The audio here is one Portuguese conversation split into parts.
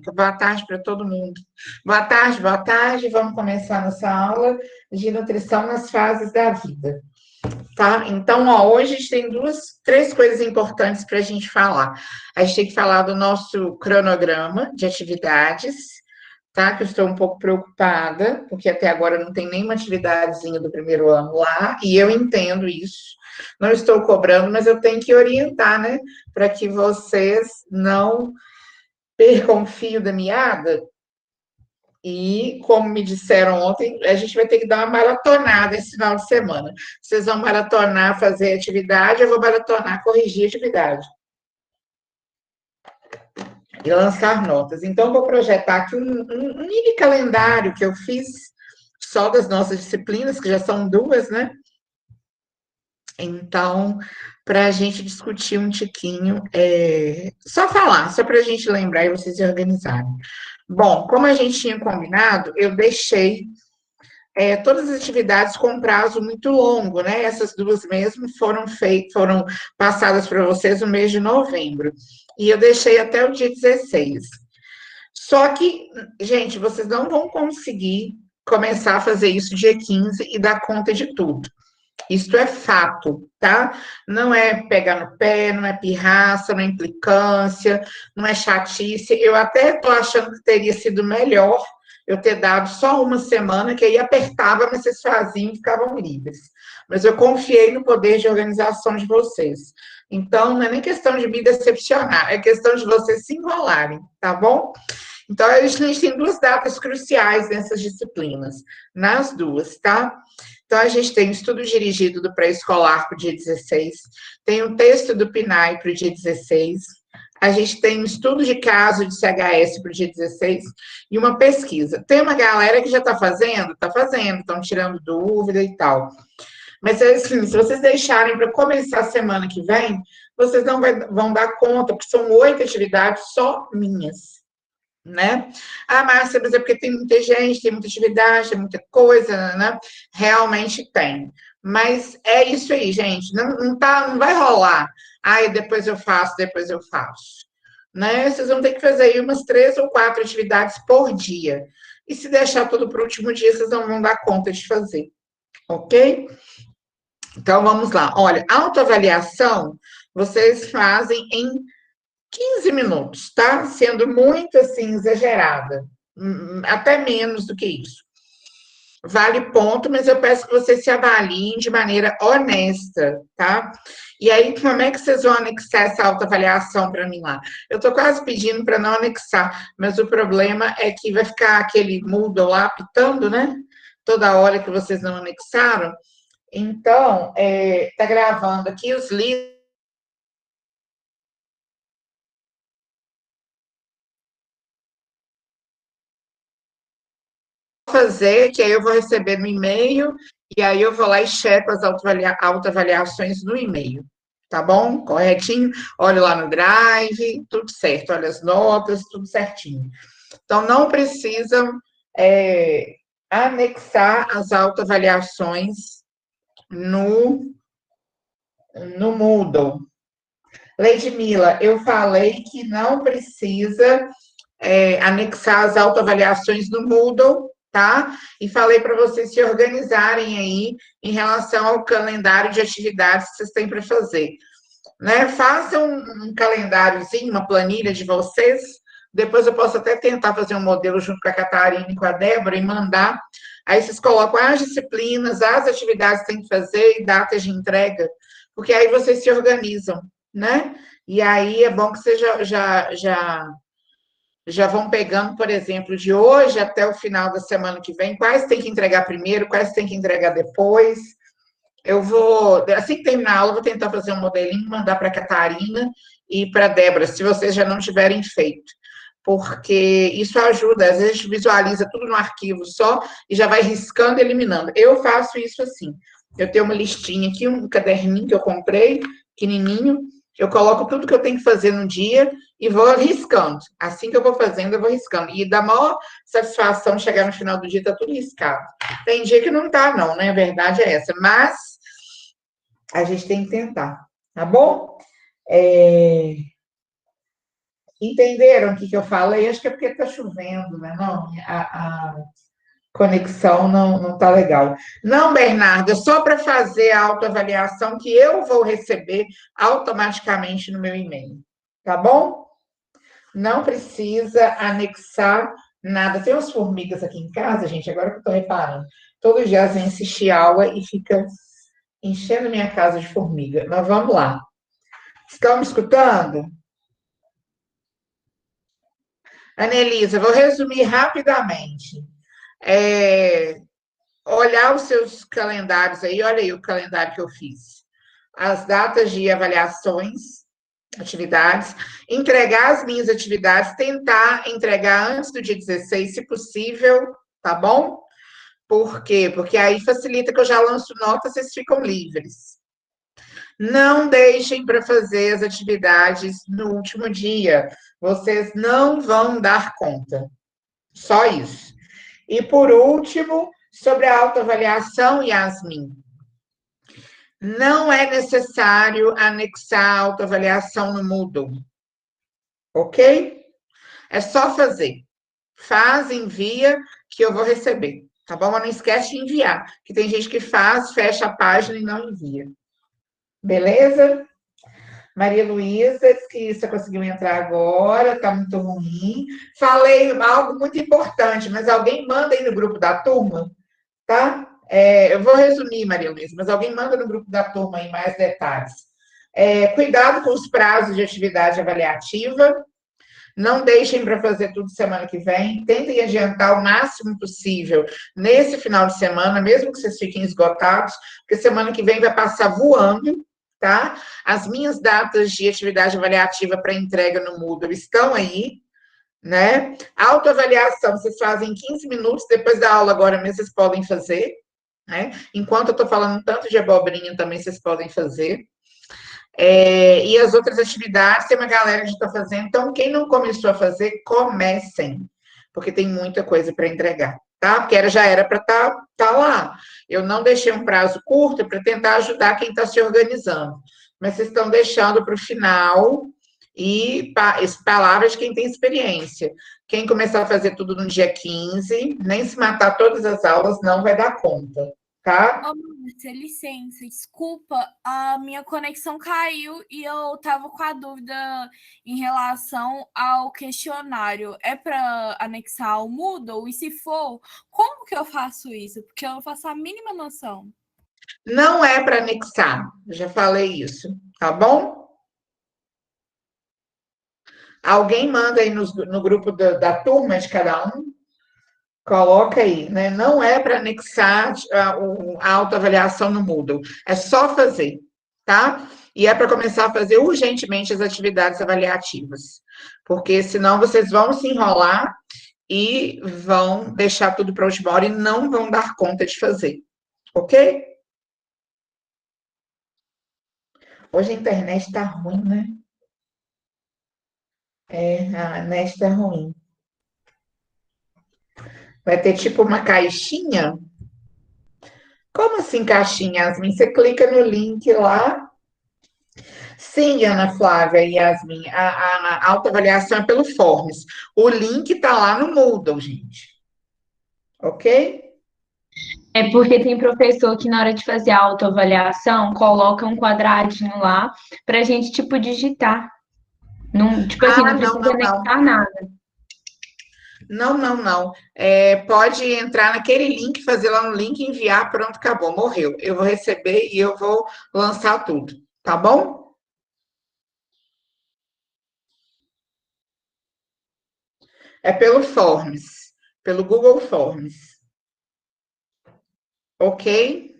Boa tarde para todo mundo. Boa tarde, boa tarde. Vamos começar nossa aula de nutrição nas fases da vida, tá? Então, ó, hoje a gente tem três coisas importantes para a gente falar. A gente tem que falar do nosso cronograma de atividades, tá? Que eu estou um pouco preocupada, porque até agora não tem nenhuma atividadezinha do primeiro ano lá, e eu entendo isso. Não estou cobrando, mas eu tenho que orientar, né? Para que vocês não percam o fio da meada. E, como me disseram ontem, a gente vai ter que dar uma maratonada esse final de semana. Vocês vão maratonar, fazer atividade, eu vou maratonar, corrigir atividade. E lançar notas. Então, vou projetar aqui um mini calendário que eu fiz só das nossas disciplinas, que já são duas, né? Então, para a gente discutir um tiquinho, só falar, só para a gente lembrar e vocês se organizarem. Bom, como a gente tinha combinado, eu deixei todas as atividades com prazo muito longo, né? Essas duas mesmo foram passadas para vocês no mês de novembro. E eu deixei até o dia 16. Só que, gente, vocês não vão conseguir começar a fazer isso dia 15 e dar conta de tudo. Isto é fato, tá? Não é pegar no pé, não é pirraça, não é implicância, não é chatice. Eu até estou achando que teria sido melhor eu ter dado só uma semana, que aí apertava, mas vocês faziam e ficavam livres. Mas eu confiei no poder de organização de vocês. Então, não é nem questão de me decepcionar, é questão de vocês se enrolarem, tá bom? Então, a gente tem duas datas cruciais nessas disciplinas, nas duas, tá? Então, a gente tem o estudo dirigido do pré-escolar para o dia 16, tem o texto do PNAE para o dia 16, a gente tem um estudo de caso de CHS para o dia 16 e uma pesquisa. Tem uma galera que já está fazendo, estão tirando dúvida e tal. Mas, assim, se vocês deixarem para começar a semana que vem, vocês não vão dar conta, porque são 8 atividades só minhas, né? Ah, Márcia, mas é porque tem muita gente, tem muita atividade, tem muita coisa, né? Realmente tem. Mas é isso aí, gente. Não vai rolar. Ai, depois eu faço, depois eu faço. Né? Vocês vão ter que fazer aí umas 3 ou 4 atividades por dia. E se deixar tudo para o último dia, vocês não vão dar conta de fazer. Ok? Então, vamos lá. Olha, autoavaliação vocês fazem em 15 minutos, tá? Sendo muito assim, exagerada. Até menos do que isso. Vale ponto, mas eu peço que vocês se avaliem de maneira honesta, tá? E aí, como é que vocês vão anexar essa autoavaliação para mim lá? Eu estou quase pedindo para não anexar, mas o problema é que vai ficar aquele Moodle lá pitando, né? Toda hora que vocês não anexaram. Então, tá gravando aqui os livros. Fazer, que aí eu vou receber no e-mail, e aí eu vou lá e checo as autoavaliações no e-mail. Tá bom? Corretinho? Olho lá no Drive, tudo certo. Olha as notas, tudo certinho. Então, não precisam anexar as autoavaliações no Moodle. Leidmila, eu falei que não precisa anexar as autoavaliações no Moodle, tá? E falei para vocês se organizarem aí em relação ao calendário de atividades que vocês têm para fazer. Né? Façam um calendáriozinho, uma planilha de vocês. Depois eu posso até tentar fazer um modelo junto com a Catarina e com a Débora e mandar. Aí vocês colocam as disciplinas, as atividades que tem que fazer e datas de entrega, porque aí vocês se organizam, né? E aí é bom que vocês já vão pegando, por exemplo, de hoje até o final da semana que vem, quais tem que entregar primeiro, quais tem que entregar depois. Eu vou, assim que terminar a aula, vou tentar fazer um modelinho, mandar para a Catarina e para a Débora, se vocês já não tiverem feito. Porque isso ajuda, às vezes a gente visualiza tudo no arquivo só e já vai riscando e eliminando. Eu faço isso assim. Eu tenho uma listinha aqui, um caderninho que eu comprei, pequenininho, eu coloco tudo que eu tenho que fazer no dia e vou riscando. Assim que eu vou fazendo, eu vou riscando. E dá maior satisfação chegar no final do dia, tá tudo riscado. Tem dia que não tá, não, né? A verdade é essa. Mas a gente tem que tentar, tá bom? Entenderam o que eu falei? Acho que é porque está chovendo, né? Não, a conexão não está legal. Não, Bernardo, é só para fazer a autoavaliação que eu vou receber automaticamente no meu e-mail. Tá bom? Não precisa anexar nada. Tem umas formigas aqui em casa, gente, agora que eu estou reparando. Todos os dias vem assistir aula e fica enchendo minha casa de formiga. Mas vamos lá. Estão me escutando? Anelisa, vou resumir rapidamente. É, olhar os seus calendários aí, olha aí o calendário que eu fiz. As datas de avaliações, atividades, entregar as minhas atividades, tentar entregar antes do dia 16, se possível, tá bom? Por quê? Porque aí facilita que eu já lanço notas, vocês ficam livres. Não deixem para fazer as atividades no último dia. Vocês não vão dar conta. Só isso. E por último, sobre a autoavaliação, Yasmin. Não é necessário anexar a autoavaliação no Moodle. Ok? É só fazer. Faz, envia, que eu vou receber. Tá bom? Mas não esquece de enviar. Que tem gente que faz, fecha a página e não envia. Beleza? Maria Luísa disse que você conseguiu entrar agora, tá muito ruim. Falei algo muito importante, mas alguém manda aí no grupo da turma, tá? Eu vou resumir, Maria Luísa, mas alguém manda no grupo da turma aí mais detalhes. Cuidado com os prazos de atividade avaliativa. Não deixem para fazer tudo semana que vem. Tentem adiantar o máximo possível nesse final de semana, mesmo que vocês fiquem esgotados, porque semana que vem vai passar voando, tá? As minhas datas de atividade avaliativa para entrega no Moodle estão aí, né? Autoavaliação, vocês fazem em 15 minutos, depois da aula agora mesmo vocês podem fazer, né? Enquanto eu estou falando tanto de abobrinha, também vocês podem fazer. E as outras atividades, tem uma galera que está fazendo. Então, quem não começou a fazer, comecem, porque tem muita coisa para entregar, tá? Porque já era para tá lá. Eu não deixei um prazo curto para tentar ajudar quem está se organizando, mas vocês estão deixando para o final e palavras de quem tem experiência. Quem começar a fazer tudo no dia 15, nem se matar todas as aulas, não vai dar conta, tá? Ô, Márcia, licença, desculpa, a minha conexão caiu e eu tava com a dúvida em relação ao questionário. É para anexar ao Moodle? E se for, como que eu faço isso? Porque eu não faço a mínima noção. Não é para anexar, já falei isso, tá bom? Alguém manda aí no grupo da turma de cada um, coloca aí, né? Não é para anexar a autoavaliação no Moodle, é só fazer, tá? E é para começar a fazer urgentemente as atividades avaliativas, porque senão vocês vão se enrolar e vão deixar tudo para a última hora e não vão dar conta de fazer, ok? Hoje a internet está ruim, né? A net está ruim. Vai ter tipo uma caixinha. Como assim caixinha, Yasmin? Você clica no link lá. Sim, Ana Flávia e Yasmin, a autoavaliação é pelo Forms. O link está lá no Moodle, gente. Ok? É porque tem professor que na hora de fazer a autoavaliação coloca um quadradinho lá para a gente, tipo, digitar. Não, tipo assim, não precisa anexar nada. Não. Pode entrar naquele link, fazer lá no link, enviar, pronto, acabou, morreu. Eu vou receber e eu vou lançar tudo, tá bom? É pelo Forms, pelo Google Forms. Ok?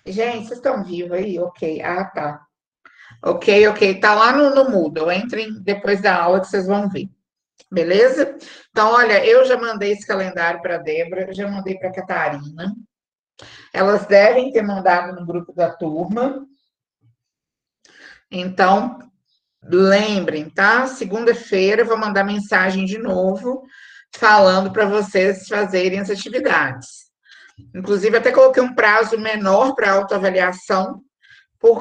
Gente, vocês estão vivos aí? Ok. Ah, tá. Ok. Tá lá no Moodle. Entrem depois da aula que vocês vão ver. Beleza? Então, olha, eu já mandei esse calendário para a Débora, eu já mandei para a Catarina. Elas devem ter mandado no grupo da turma. Então, lembrem, tá? Segunda-feira eu vou mandar mensagem de novo, falando para vocês fazerem as atividades. Inclusive, até coloquei um prazo menor para autoavaliação,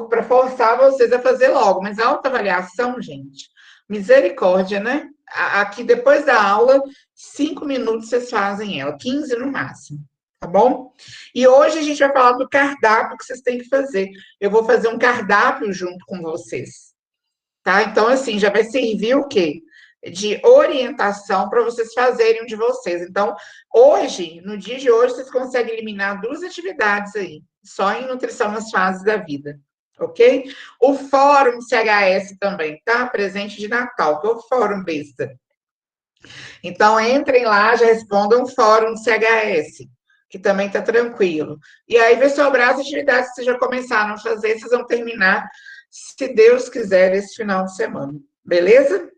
para forçar vocês a fazer logo. Mas a autoavaliação, gente, Misericórdia, né? Aqui, depois da aula, 5 minutos vocês fazem ela, 15 no máximo, tá bom? E hoje a gente vai falar do cardápio que vocês têm que fazer. Eu vou fazer um cardápio junto com vocês, tá? Então, assim, já vai servir o quê? De orientação para vocês fazerem um de vocês. Então, hoje, no dia de hoje, vocês conseguem eliminar 2 atividades aí, só em nutrição nas fases da vida, ok? O Fórum CHS também, tá? Presente de Natal, que é o Fórum Besta. Então, entrem lá, já respondam o Fórum CHS, que também tá tranquilo. E aí vai sobrar as atividades que vocês já começaram a fazer, vocês vão terminar, se Deus quiser, esse final de semana. Beleza?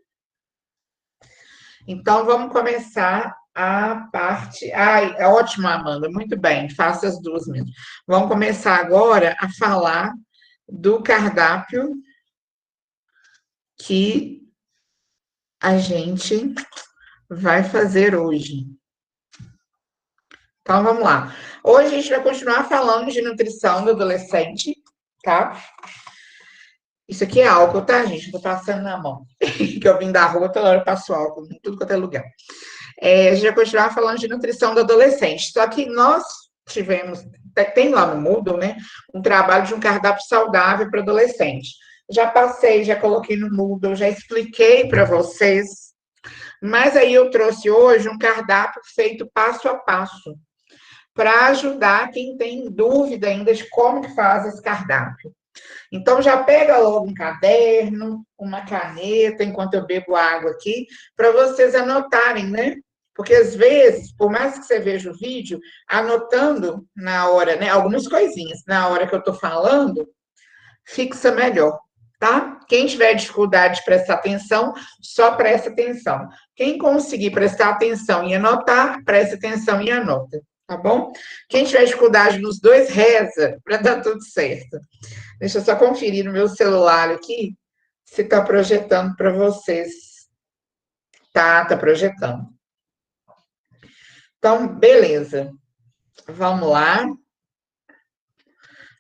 Então, vamos começar a parte. Ai, é ótimo, Amanda, muito bem, faça as duas mesmo. Vamos começar agora a falar do cardápio que a gente vai fazer hoje. Então, vamos lá. Hoje a gente vai continuar falando de nutrição do adolescente, tá? Isso aqui é álcool, tá, gente? Tô passando na mão. Que eu vim da rua, toda hora eu passo álcool em tudo quanto é lugar. A gente vai continuar falando de nutrição do adolescente. Só que nós tivemos, tem lá no Moodle, né, um trabalho de um cardápio saudável para adolescente. Já passei, já coloquei no Moodle, já expliquei para vocês, mas aí eu trouxe hoje um cardápio feito passo a passo, para ajudar quem tem dúvida ainda de como que faz esse cardápio. Então, já pega logo um caderno, uma caneta, enquanto eu bebo água aqui, para vocês anotarem, né? Porque, às vezes, por mais que você veja o vídeo, anotando na hora, né? Algumas coisinhas, na hora que eu estou falando, fixa melhor, tá? Quem tiver dificuldade de prestar atenção, só presta atenção. Quem conseguir prestar atenção e anotar, presta atenção e anota, tá bom? Quem tiver dificuldade nos dois, reza para dar tudo certo. Deixa eu só conferir no meu celular aqui se está projetando para vocês. Tá projetando. Então, beleza. Vamos lá.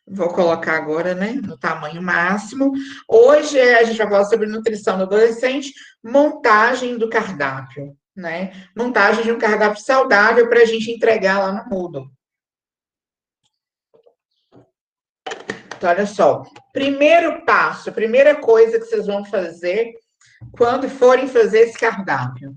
Vou colocar agora, né, no tamanho máximo. Hoje a gente vai falar sobre nutrição do adolescente, montagem do cardápio, né? Montagem de um cardápio saudável para a gente entregar lá no Moodle. Então, olha só. Primeiro passo, a primeira coisa que vocês vão fazer quando forem fazer esse cardápio.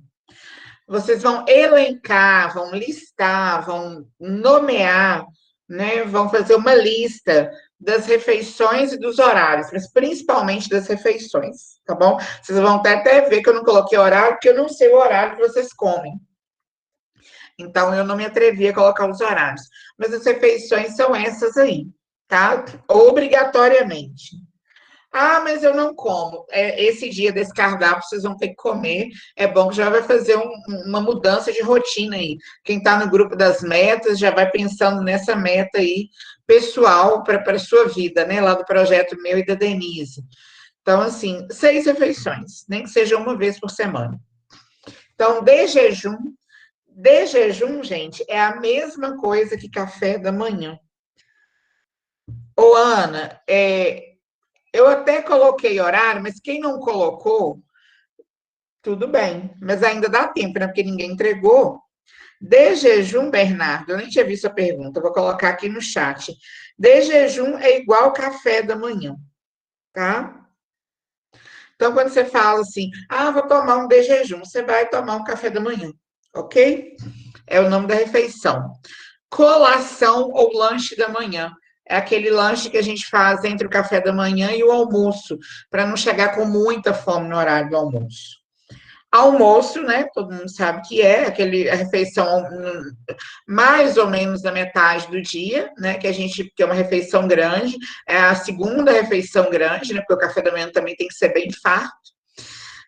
Vocês vão elencar, vão listar, vão nomear, né? Vão fazer uma lista das refeições e dos horários, mas principalmente das refeições, tá bom? Vocês vão até ver que eu não coloquei horário, porque eu não sei o horário que vocês comem. Então, eu não me atrevi a colocar os horários. Mas as refeições são essas aí, tá? Obrigatoriamente. Ah, mas eu não como. Esse dia desse cardápio vocês vão ter que comer. É bom que já vai fazer uma mudança de rotina aí. Quem está no grupo das metas já vai pensando nessa meta aí pessoal para a sua vida, né? Lá do projeto meu e da Denise. Então, assim, 6 refeições, nem que seja uma vez por semana. Então, de jejum, gente, é a mesma coisa que café da manhã. Ô, Ana, eu até coloquei horário, mas quem não colocou, tudo bem. Mas ainda dá tempo, né? Porque ninguém entregou. De jejum, Bernardo, eu nem tinha visto a pergunta, vou colocar aqui no chat. De jejum é igual café da manhã, tá? Então, quando você fala assim, vou tomar um de jejum, você vai tomar um café da manhã, ok? É o nome da refeição. Colação ou lanche da manhã. É aquele lanche que a gente faz entre o café da manhã e o almoço, para não chegar com muita fome no horário do almoço. Almoço, né? Todo mundo sabe que é a refeição mais ou menos da metade do dia, né? Que é uma refeição grande, é a segunda refeição grande, né? Porque o café da manhã também tem que ser bem farto.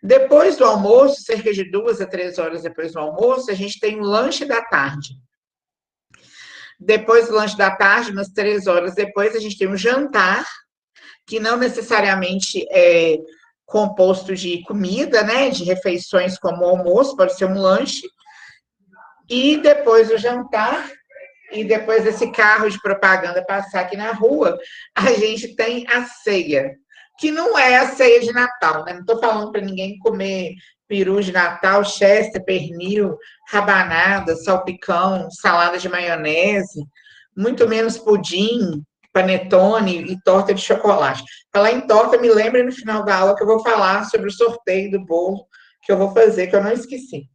Depois do almoço, cerca de 2 a 3 horas depois do almoço, a gente tem o lanche da tarde. Depois do lanche da tarde, umas 3 horas depois, a gente tem um jantar, que não necessariamente é composto de comida, né? De refeições como o almoço, pode ser um lanche. E depois do jantar, e depois desse carro de propaganda passar aqui na rua, a gente tem a ceia, que não é a ceia de Natal, né? Não estou falando para ninguém comer peru de Natal, chester, pernil, rabanada, salpicão, salada de maionese, muito menos pudim, panetone e torta de chocolate. Falar em torta, me lembre no final da aula que eu vou falar sobre o sorteio do bolo que eu vou fazer, que eu não esqueci.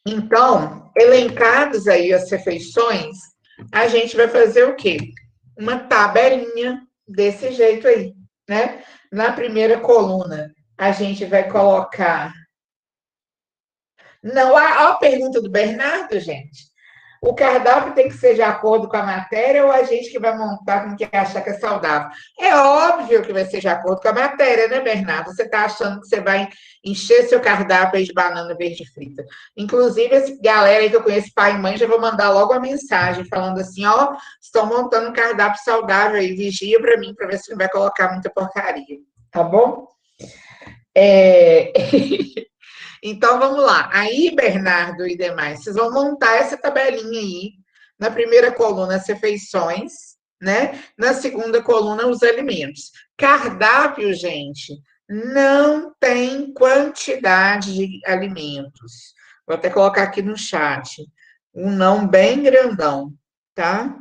Então, elencados aí as refeições, a gente vai fazer o quê? Uma tabelinha desse jeito aí, né? Na primeira coluna, a gente vai colocar. Não, a pergunta do Bernardo, gente. O cardápio tem que ser de acordo com a matéria ou a gente que vai montar com quem achar que é saudável? É óbvio que vai ser de acordo com a matéria, né, Bernardo? Você está achando que você vai encher seu cardápio aí de banana verde frita. Inclusive, essa galera aí que eu conheço, pai e mãe, já vou mandar logo a mensagem falando assim, ó, estão montando um cardápio saudável aí, vigia para mim, para ver se não vai colocar muita porcaria, tá bom? Então, vamos lá. Aí, Bernardo e demais, vocês vão montar essa tabelinha aí. Na primeira coluna, as refeições, né? Na segunda coluna, os alimentos. Cardápio, gente, não tem quantidade de alimentos. Vou até colocar aqui no chat. Um não bem grandão, tá?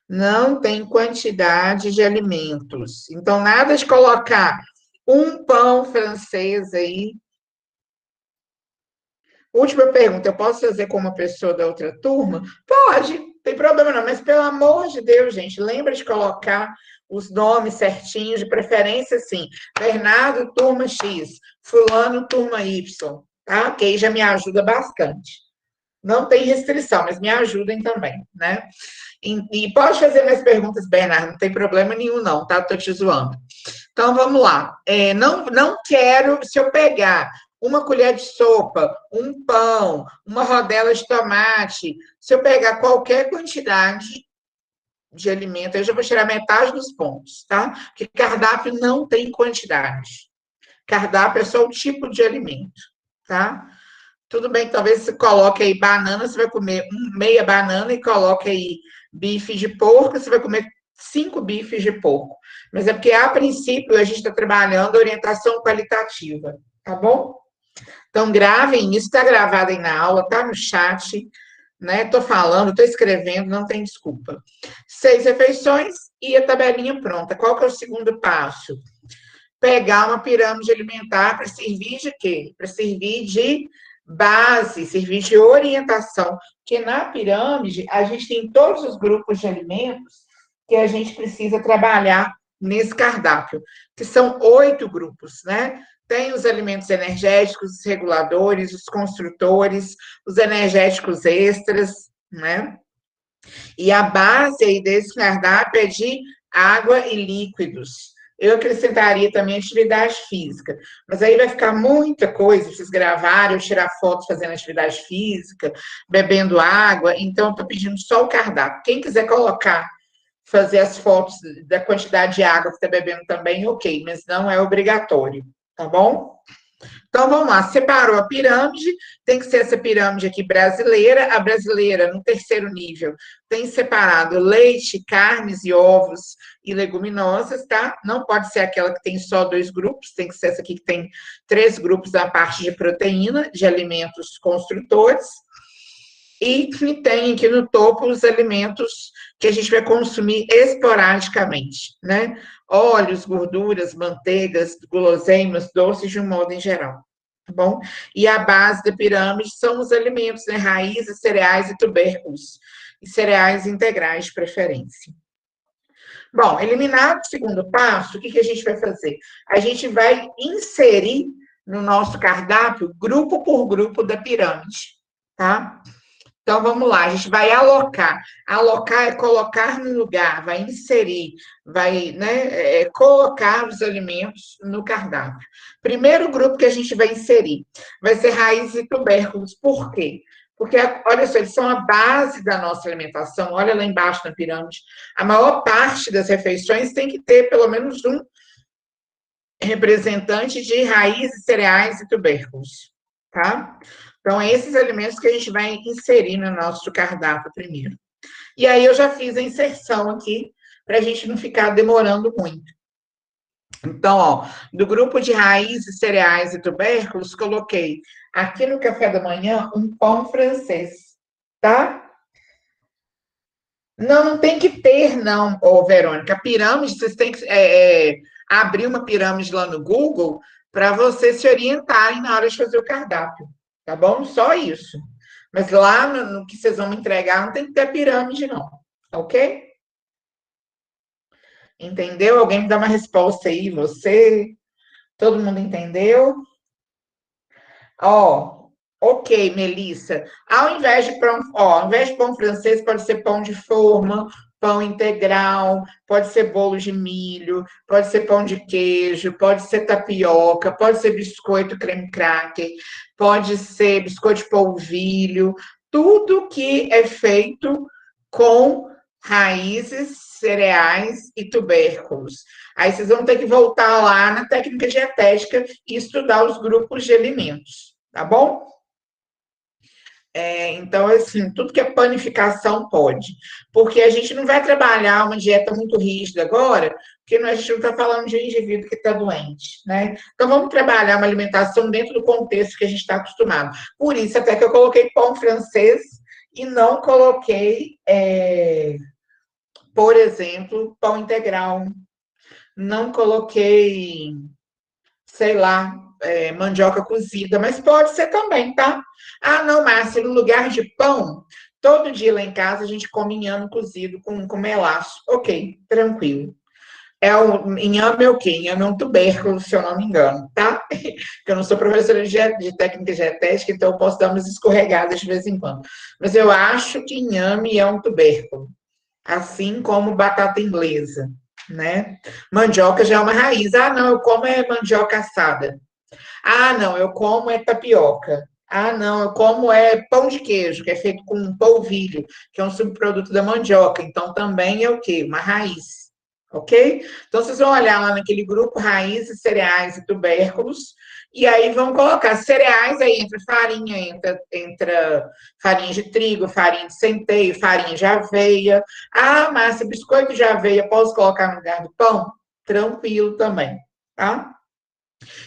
Não tem quantidade de alimentos. Então, nada de colocar um pão francês aí. Última pergunta, eu posso fazer com uma pessoa da outra turma? Pode, não tem problema não, mas pelo amor de Deus, gente, lembra de colocar os nomes certinhos, de preferência assim, Bernardo, turma X, fulano, turma Y, tá? Que aí já me ajuda bastante. Não tem restrição, mas me ajudem também, né? E pode fazer mais perguntas, Bernardo, não tem problema nenhum não, tá? Tô te zoando. Então, vamos lá. Não quero, se eu pegar uma colher de sopa, um pão, uma rodela de tomate, se eu pegar qualquer quantidade de alimento, eu já vou tirar metade dos pontos, tá? Porque cardápio não tem quantidade. Cardápio é só o tipo de alimento, tá? Tudo bem que talvez você coloque aí banana, você vai comer meia banana e coloque aí bife de porco, você vai comer 5 bifes de porco. Mas é porque, a princípio, a gente está trabalhando orientação qualitativa, tá bom? Então, gravem isso, está gravado aí na aula, tá no chat, né? Estou falando, estou escrevendo, não tem desculpa. 6 refeições e a tabelinha pronta. Qual que é o segundo passo? Pegar uma pirâmide alimentar para servir de quê? Para servir de base, servir de orientação. Porque na pirâmide, a gente tem todos os grupos de alimentos que a gente precisa trabalhar nesse cardápio, que são 8 grupos, né? Tem os alimentos energéticos, os reguladores, os construtores, os energéticos extras, né? E a base aí desse cardápio é de água e líquidos. Eu acrescentaria também atividade física, mas aí vai ficar muita coisa, vocês gravarem, eu tirar fotos fazendo atividade física, bebendo água, então eu estou pedindo só o cardápio. Quem quiser colocar, fazer as fotos da quantidade de água que está bebendo também, ok, mas não é obrigatório, tá bom? Então, vamos lá, separou a pirâmide, tem que ser essa pirâmide aqui brasileira. A brasileira, no terceiro nível, tem separado leite, carnes e ovos e leguminosas, tá? Não pode ser aquela que tem só 2 grupos, tem que ser essa aqui que tem 3 grupos na parte de proteína, de alimentos construtores. E que tem aqui no topo os alimentos que a gente vai consumir esporadicamente, né? Óleos, gorduras, manteigas, guloseimas, doces de um modo em geral, tá bom? E a base da pirâmide são os alimentos, né? Raízes, cereais e tubérculos, e cereais integrais de preferência. Bom, eliminado o segundo passo, o que a gente vai fazer? A gente vai inserir no nosso cardápio, grupo por grupo da pirâmide, tá? Então, vamos lá, a gente vai alocar. Alocar é colocar no lugar, vai inserir, vai, né, colocar os alimentos no cardápio. Primeiro grupo que a gente vai inserir vai ser raízes e tubérculos. Por quê? Porque, olha só, eles são a base da nossa alimentação. Olha lá embaixo na pirâmide. A maior parte das refeições tem que ter pelo menos um representante de raízes, cereais e tubérculos, tá? Então, esses alimentos que a gente vai inserir no nosso cardápio primeiro. E aí, eu já fiz a inserção aqui para a gente não ficar demorando muito. Então, ó, do grupo de raízes, cereais e tubérculos, coloquei aqui no café da manhã um pão francês, tá? Não, não tem que ter, não, ô, Verônica. Pirâmide, vocês têm que abrir uma pirâmide lá no Google para vocês se orientarem na hora de fazer o cardápio, tá bom? Só isso. Mas lá no que vocês vão me entregar não tem que ter pirâmide, não, ok? Entendeu? Alguém me dá uma resposta aí, você? Todo mundo entendeu? Ó, ok, Melissa. Ao invés de pão, ó, ao invés de pão francês, pode ser pão de forma, pão integral, pode ser bolo de milho, pode ser pão de queijo, pode ser tapioca, pode ser biscoito creme cracker, pode ser biscoito de polvilho, tudo que é feito com raízes, cereais e tubérculos. Aí vocês vão ter que voltar lá na técnica dietética e estudar os grupos de alimentos, tá bom? Então, assim, tudo que é panificação pode. Porque a gente não vai trabalhar uma dieta muito rígida agora, porque a gente não está falando de um indivíduo que está doente, né? Então, vamos trabalhar uma alimentação dentro do contexto que a gente está acostumado. Por isso, até que eu coloquei pão francês e não coloquei, por exemplo, pão integral. Não coloquei, sei lá, mandioca cozida, mas pode ser também, tá? Ah, não, Márcia, no lugar de pão, todo dia lá em casa a gente come inhame cozido com melaço. Ok, tranquilo. Inhame é o quê? Inhame é um tubérculo, se eu não me engano, tá? Porque eu não sou professora de técnica dietética, então eu posso dar umas escorregadas de vez em quando. Mas eu acho que inhame é um tubérculo, assim como batata inglesa, né? Mandioca já é uma raiz. Ah, não, eu como mandioca assada. Ah, não, eu como tapioca. Ah, não, eu como pão de queijo, que é feito com polvilho, que é um subproduto da mandioca. Então, também é o quê? Uma raiz. Ok? Então, vocês vão olhar lá naquele grupo raízes, cereais e tubérculos, e aí vão colocar cereais, aí entra farinha, entra farinha de trigo, farinha de centeio, farinha de aveia. Ah, Márcia, biscoito de aveia, posso colocar no lugar do pão? Tranquilo também, tá?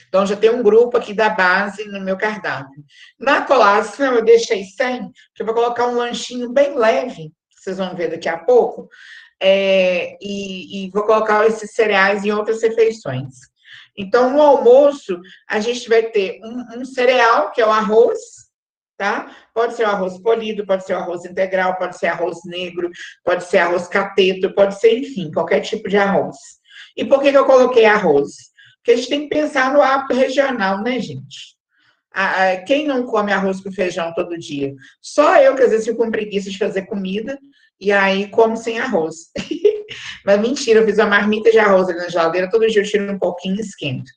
Então, já tem um grupo aqui da base no meu cardápio. Na colação, eu deixei 100, que eu vou colocar um lanchinho bem leve, vocês vão ver daqui a pouco, e vou colocar esses cereais em outras refeições. Então, no almoço, a gente vai ter um cereal, que é o arroz, tá? Pode ser o arroz polido, pode ser o arroz integral, pode ser arroz negro, pode ser arroz cateto, pode ser, enfim, qualquer tipo de arroz. E por que eu coloquei arroz? Porque a gente tem que pensar no hábito regional, né, gente? Quem não come arroz com feijão todo dia? Só eu, que às vezes fico com preguiça de fazer comida, e aí como sem arroz. Mas mentira, eu fiz uma marmita de arroz ali na geladeira, todo dia eu tiro um pouquinho e esquento.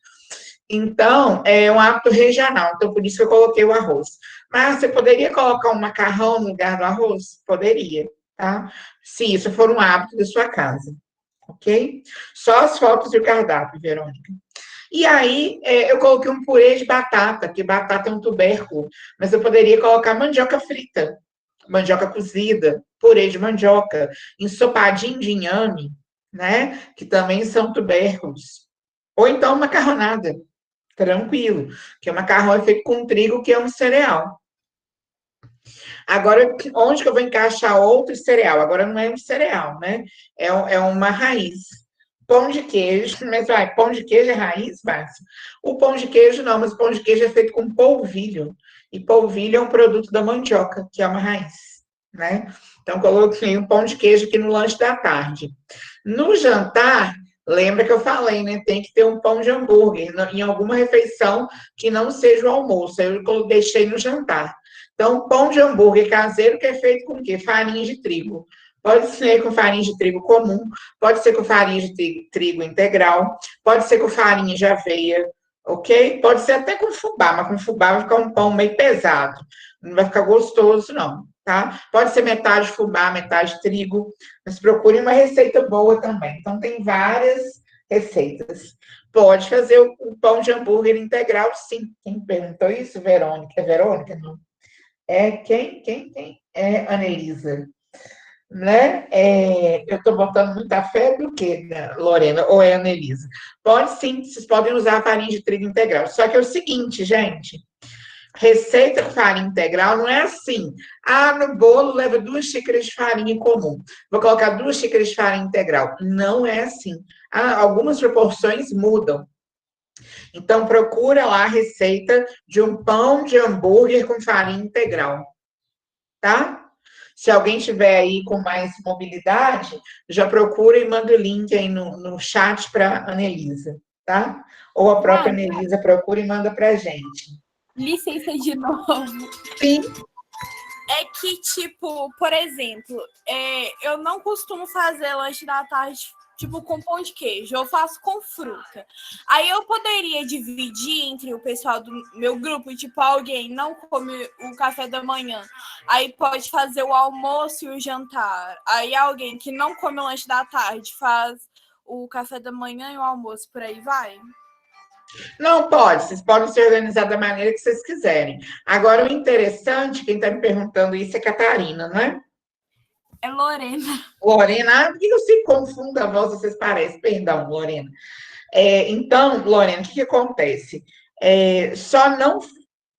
Então, é um hábito regional, então por isso que eu coloquei o arroz. Mas você poderia colocar um macarrão no lugar do arroz? Poderia, tá? Se isso for um hábito da sua casa, ok? Só as fotos e o cardápio, Verônica. E aí, eu coloquei um purê de batata, que batata é um tubérculo, mas eu poderia colocar mandioca frita, mandioca cozida, purê de mandioca, ensopadinho de inhame, né? Que também são tubérculos. Ou então macarronada, tranquilo, que o macarrão é feito com trigo, que é um cereal. Agora, onde que eu vou encaixar outro cereal? Agora não é um cereal, né? É uma raiz. Pão de queijo, mas pão de queijo é raiz, Márcio? O pão de queijo não, mas o pão de queijo é feito com polvilho. E polvilho é um produto da mandioca, que é uma raiz, né? Então, coloquei um pão de queijo aqui no lanche da tarde. No jantar, lembra que eu falei, né? Tem que ter um pão de hambúrguer em alguma refeição que não seja o almoço. Aí eu deixei no jantar. Então, pão de hambúrguer caseiro que é feito com o quê? Farinha de trigo. Pode ser com farinha de trigo comum, pode ser com farinha de trigo integral, pode ser com farinha de aveia, ok? Pode ser até com fubá, mas com fubá vai ficar um pão meio pesado. Não vai ficar gostoso, não, tá? Pode ser metade fubá, metade trigo, mas procure uma receita boa também. Então, tem várias receitas. Pode fazer o pão de hambúrguer integral, sim. Quem perguntou isso? Verônica. É Verônica? Não. É quem? É Anelisa. né? Eu estou botando muita fé do que, né, Lorena? Ou é a Annelise? Pode sim, vocês podem usar a farinha de trigo integral. Só que é o seguinte, gente. Receita de farinha integral não é assim. Ah, no bolo leva 2 xícaras de farinha comum. Vou colocar 2 xícaras de farinha integral. Não é assim. Ah, algumas proporções mudam. Então, procura lá a receita de um pão de hambúrguer com farinha integral, tá? Se alguém tiver aí com mais mobilidade, já procura e manda o link aí no chat para a Anelisa, tá? Ou a própria Anelisa procura e manda para a gente. Licença de novo. Sim. É que, tipo, por exemplo, eu não costumo fazer lanche da tarde, tipo, com pão de queijo. Eu faço com fruta. Aí eu poderia dividir entre o pessoal do meu grupo, tipo, alguém não come o café da manhã. Aí pode fazer o almoço e o jantar. Aí alguém que não come o lanche da tarde faz o café da manhã e o almoço, por aí vai. Não pode, vocês podem se organizar da maneira que vocês quiserem. Agora, o interessante, quem está me perguntando isso é Catarina, não é? É Lorena. Lorena, por que eu sempre confundo a voz, vocês parecem? Perdão, Lorena. Então, Lorena, o que acontece? Só não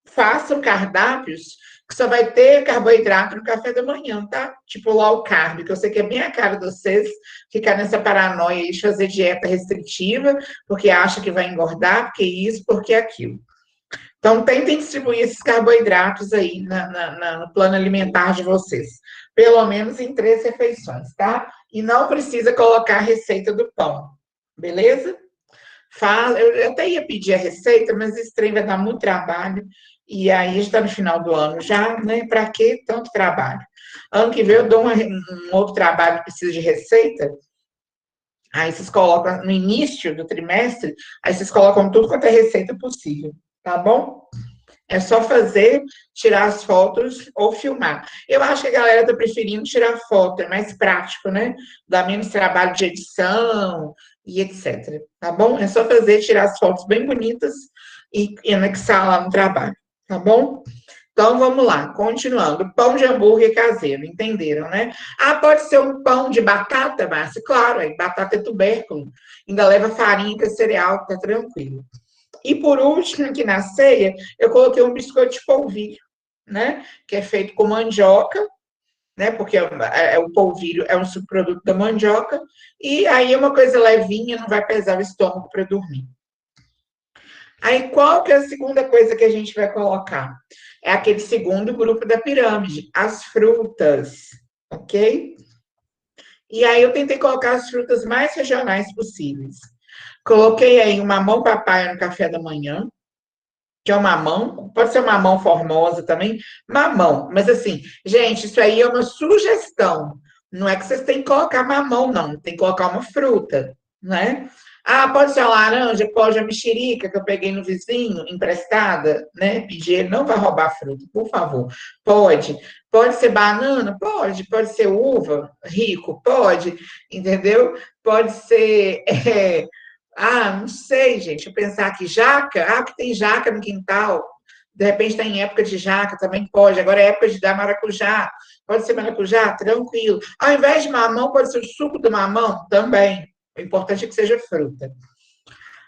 façam cardápios que só vai ter carboidrato no café da manhã, tá? Tipo low carb, que eu sei que é bem a cara de vocês ficar nessa paranoia aí de fazer dieta restritiva, porque acha que vai engordar, porque isso, porque aquilo. Então, tentem distribuir esses carboidratos aí no plano alimentar de vocês. Pelo menos em 3 refeições, tá? E não precisa colocar a receita do pão, beleza? Eu até ia pedir a receita, mas esse trem vai dar muito trabalho. E aí, a gente está no final do ano já, né? Para que tanto trabalho? Ano que vem eu dou um outro trabalho que precisa de receita. Aí vocês colocam no início do trimestre, aí vocês colocam tudo quanto é receita possível, tá bom? É só fazer, tirar as fotos ou filmar. Eu acho que a galera está preferindo tirar foto, é mais prático, né? Dá menos trabalho de edição e etc. Tá bom? É só fazer, tirar as fotos bem bonitas e anexar lá no trabalho, tá bom? Então, vamos lá, continuando. Pão de hambúrguer caseiro, entenderam, né? Ah, pode ser um pão de batata, Márcia? Claro, aí batata é tubérculo. Ainda leva farinha e cereal, tá tranquilo. E por último, aqui na ceia, eu coloquei um biscoito de polvilho, né? Que é feito com mandioca, né? Porque o polvilho é um subproduto da mandioca. E aí é uma coisa levinha, não vai pesar o estômago para dormir. Aí, qual que é a segunda coisa que a gente vai colocar? É aquele segundo grupo da pirâmide, as frutas, ok? E aí eu tentei colocar as frutas mais regionais possíveis. Coloquei aí um mamão papaya no café da manhã, que é um mamão, pode ser uma mamão formosa também, mamão. Mas assim, gente, isso aí é uma sugestão. Não é que vocês têm que colocar mamão, não. Tem que colocar uma fruta, né? Ah, pode ser uma laranja, pode a mexerica que eu peguei no vizinho, emprestada, né? Pedir, ele não vai roubar fruta, por favor. Pode. Pode ser banana? Pode. Pode ser uva? Rico? Pode. Entendeu? Pode ser não sei, gente. Eu pensar que jaca, que tem jaca no quintal. De repente está em época de jaca, também pode. Agora é época de dar maracujá. Pode ser maracujá? Tranquilo. Ao invés de mamão, pode ser o suco do mamão? Também. O importante é que seja fruta.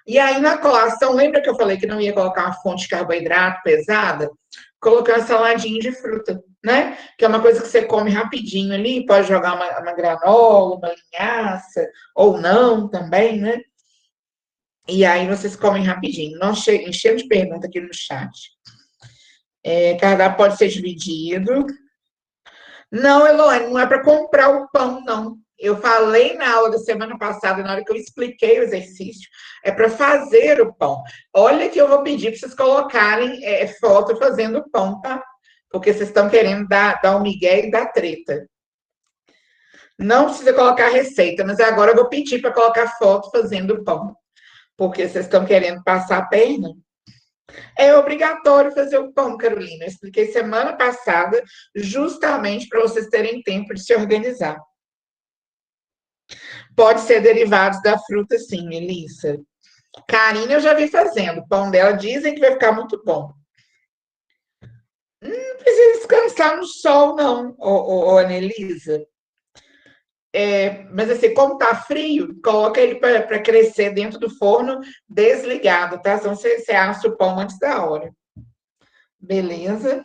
E aí, na colação, lembra que eu falei que não ia colocar uma fonte de carboidrato pesada? Colocar uma saladinha de fruta, né? Que é uma coisa que você come rapidinho ali, pode jogar uma granola, uma linhaça, ou não também, né? E aí vocês comem rapidinho. Não encheu de pergunta aqui no chat. Cardápio pode ser dividido. Não, Eloane, não é para comprar o pão, não. Eu falei na aula da semana passada, na hora que eu expliquei o exercício, é para fazer o pão. Olha que eu vou pedir para vocês colocarem foto fazendo o pão, tá? Porque vocês estão querendo dar um migué e dar treta. Não precisa colocar receita, mas agora eu vou pedir para colocar foto fazendo o pão. Porque vocês estão querendo passar a perna. É obrigatório fazer o pão, Carolina. Eu expliquei semana passada, justamente para vocês terem tempo de se organizar. Pode ser derivados da fruta, sim, Melissa. Karina, eu já vi fazendo. O pão dela dizem que vai ficar muito bom. Não precisa descansar no sol, não, Anelisa. Mas assim, como tá frio, coloca ele para crescer dentro do forno desligado, tá? Senão você assa o pão antes da hora. Beleza?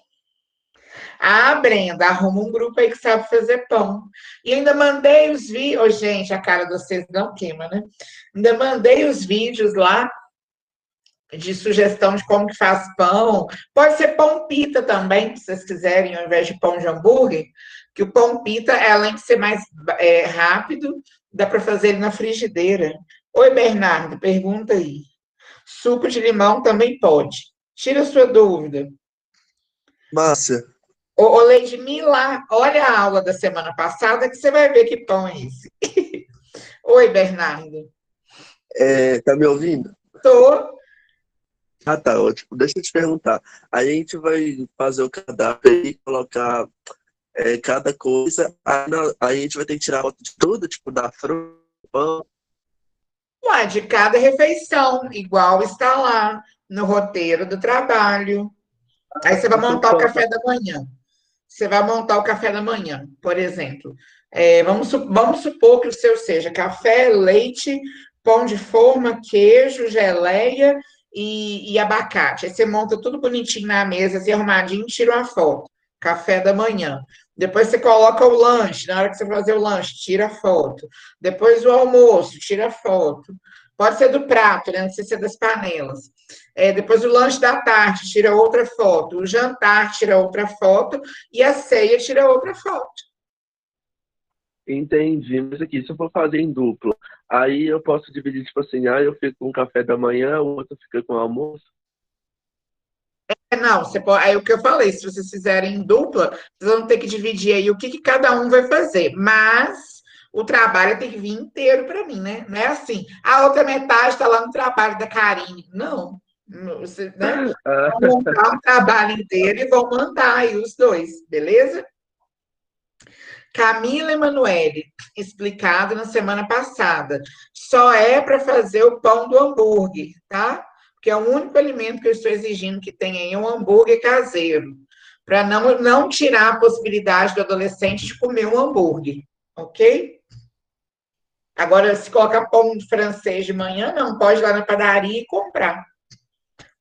Ah, Brenda, arruma um grupo aí que sabe fazer pão. E ainda mandei os vídeos. Ô, gente, a cara de vocês não queima, né? Ainda mandei os vídeos lá de sugestão de como que faz pão. Pode ser pão pita também, se vocês quiserem, ao invés de pão de hambúrguer. Que o pão pita, além de ser mais rápido, dá para fazer ele na frigideira. Oi, Bernardo, pergunta aí. Suco de limão também pode. Tira a sua dúvida. Márcia, Ô, Leidmila, olha a aula da semana passada que você vai ver que pão é esse. Oi, Bernardo. tá me ouvindo? Tô. Ah, tá, ótimo. Deixa eu te perguntar. Aí a gente vai fazer o cardápio e colocar cada coisa. Aí a gente vai ter que tirar foto de tudo, tipo, da fruta, pão. Ué, de cada refeição, igual está lá no roteiro do trabalho. Aí você vai Então, montar o pão, café da manhã. Você vai montar o café da manhã, por exemplo. Vamos supor que o seu seja café, leite, pão de forma, queijo, geleia e abacate. Aí você monta tudo bonitinho na mesa, assim, arrumadinho, tira uma foto. Café da manhã. Depois você coloca o lanche, na hora que você fazer o lanche, tira a foto. Depois o almoço, tira a foto. Pode ser do prato, né? Não precisa ser das panelas. Depois o lanche da tarde, tira outra foto. O jantar, tira outra foto. E a ceia, tira outra foto. entendi. Mas aqui, se eu for fazer em duplo, aí eu posso dividir, tipo assim, eu fico com o café da manhã, o outro fica com o almoço. Não, você pode, aí o que eu falei, se vocês fizerem em dupla, vocês vão ter que dividir aí o que cada um vai fazer. Mas o trabalho tem que vir inteiro para mim, né? Não é assim, a outra metade está lá no trabalho da Karine. Não. Você, né? Ah, Vão montar um trabalho inteiro e vão mandar aí os dois, beleza? Camila Emanuele, explicado na semana passada. Só é para fazer o pão do hambúrguer, tá? Porque é o único alimento que eu estou exigindo que tenha aí um hambúrguer caseiro. Para não tirar a possibilidade do adolescente de comer um hambúrguer, ok? Agora, se colocar pão francês de manhã, não pode ir lá na padaria e comprar.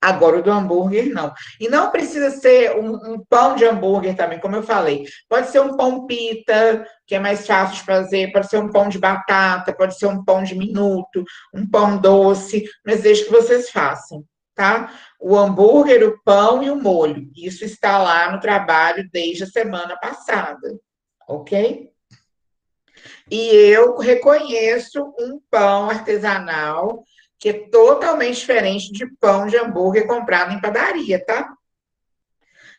Agora, o do hambúrguer, não. E não precisa ser um pão de hambúrguer também, como eu falei. Pode ser um pão pita, que é mais fácil de fazer. Pode ser um pão de batata, pode ser um pão de minuto, um pão doce. Mas deixa que vocês façam, tá? O hambúrguer, o pão e o molho. Isso está lá no trabalho desde a semana passada, ok? E eu reconheço um pão artesanal que é totalmente diferente de pão de hambúrguer comprado em padaria, tá?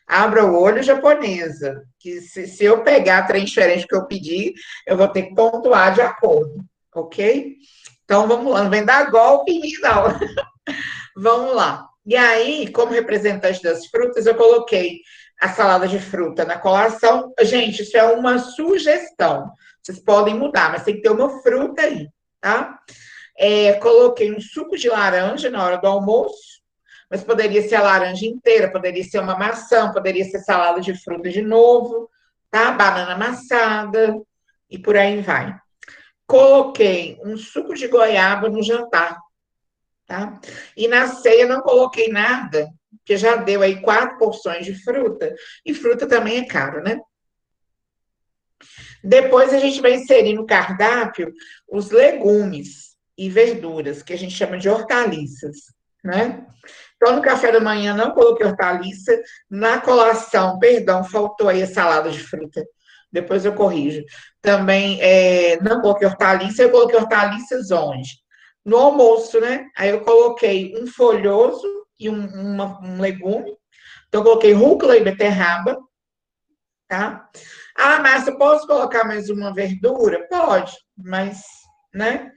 Abra o olho, japonesa, que se eu pegar trem diferente que eu pedi, eu vou ter que pontuar de acordo, ok? Então vamos lá, não vem dar golpe em mim, não. Vamos lá. E aí, como representante das frutas, eu coloquei a salada de fruta na colação. Gente, isso é uma sugestão. Vocês podem mudar, mas tem que ter uma fruta aí, tá? Coloquei um suco de laranja na hora do almoço, mas poderia ser a laranja inteira, poderia ser uma maçã, poderia ser salada de fruta de novo, tá? Banana amassada e por aí vai. Coloquei um suco de goiaba no jantar, tá? E na ceia não coloquei nada, porque já deu aí 4 porções de fruta, e fruta também é caro, né? Depois a gente vai inserir no cardápio os legumes e verduras, que a gente chama de hortaliças, né? Então, no café da manhã não coloquei hortaliça, na colação, perdão, faltou aí a salada de fruta. Depois eu corrijo. Também não coloquei hortaliça, eu coloquei hortaliças onde? No almoço, né? Aí eu coloquei um folhoso e um legume. Então, eu coloquei rúcula e beterraba, tá? Ah, Márcia, posso colocar mais uma verdura? Pode, mas, né?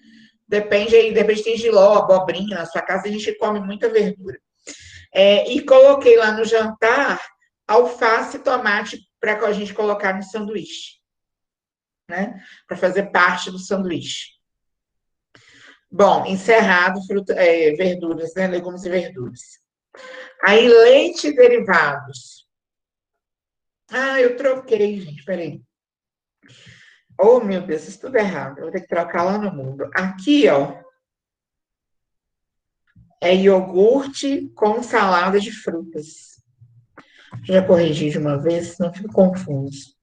Depende aí, depende tem giló, abobrinha, na sua casa a gente come muita verdura. E coloquei lá no jantar alface e tomate para a gente colocar no sanduíche, né? Para fazer parte do sanduíche. Bom, encerrado, verduras, né? Legumes e verduras. Aí, leite e derivados. Ah, eu troquei, gente, peraí. Oh, meu Deus, isso tudo errado. Eu vou ter que trocar lá no mundo. Aqui, ó, é iogurte com salada de frutas. Já corrigi de uma vez, senão fico confuso.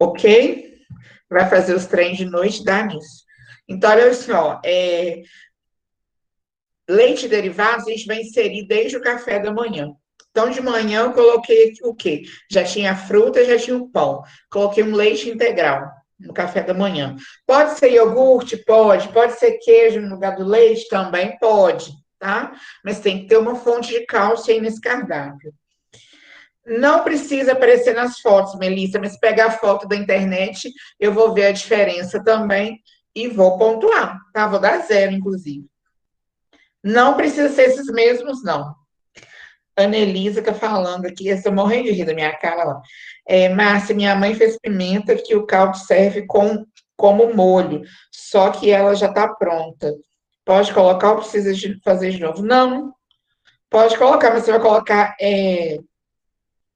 Ok? Vai fazer os treinos de noite, dá nisso. Então, olha só, leite e derivados a gente vai inserir desde o café da manhã. Então, de manhã eu coloquei o quê? Já tinha fruta, já tinha o pão. Coloquei um leite integral no café da manhã. Pode ser iogurte? Pode. Pode ser queijo no lugar do leite? Também pode, tá? Mas tem que ter uma fonte de cálcio aí nesse cardápio. Não precisa aparecer nas fotos, Melissa, mas pegar a foto da internet, eu vou ver a diferença também e vou pontuar, tá? Vou dar 0, inclusive. Não precisa ser esses mesmos, não. Ana Elisa tá falando aqui, eu estou morrendo de rir da minha cara lá. Márcia, minha mãe fez pimenta que o caldo serve como molho, só que ela já está pronta. Pode colocar ou precisa fazer de novo? Não, pode colocar, mas você vai colocar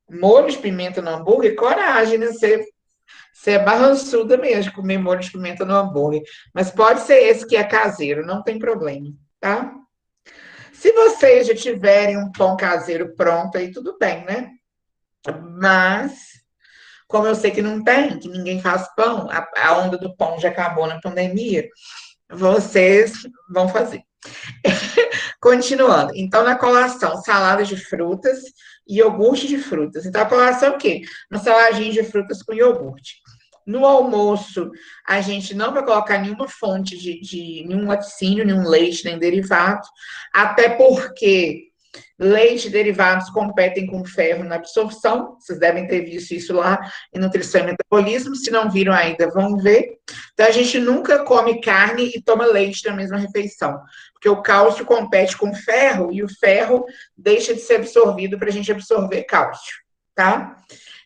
molho de pimenta no hambúrguer? Coragem, né? Você é barrançuda mesmo, comer molho de pimenta no hambúrguer. Mas pode ser esse que é caseiro, não tem problema, tá? Se vocês já tiverem um pão caseiro pronto, aí tudo bem, né? Mas, como eu sei que não tem, que ninguém faz pão, a onda do pão já acabou na pandemia, vocês vão fazer. Continuando. Então, na colação, salada de frutas e iogurte de frutas. Então, a colação é o quê? Uma saladinha de frutas com iogurte. No almoço, a gente não vai colocar nenhuma fonte de nenhum laticínio, nenhum leite, nem derivado, até porque leite e derivados competem com ferro na absorção. Vocês devem ter visto isso lá em Nutrição e Metabolismo. Se não viram ainda, vão ver. Então, a gente nunca come carne e toma leite na mesma refeição, porque o cálcio compete com o ferro e o ferro deixa de ser absorvido para a gente absorver cálcio, tá?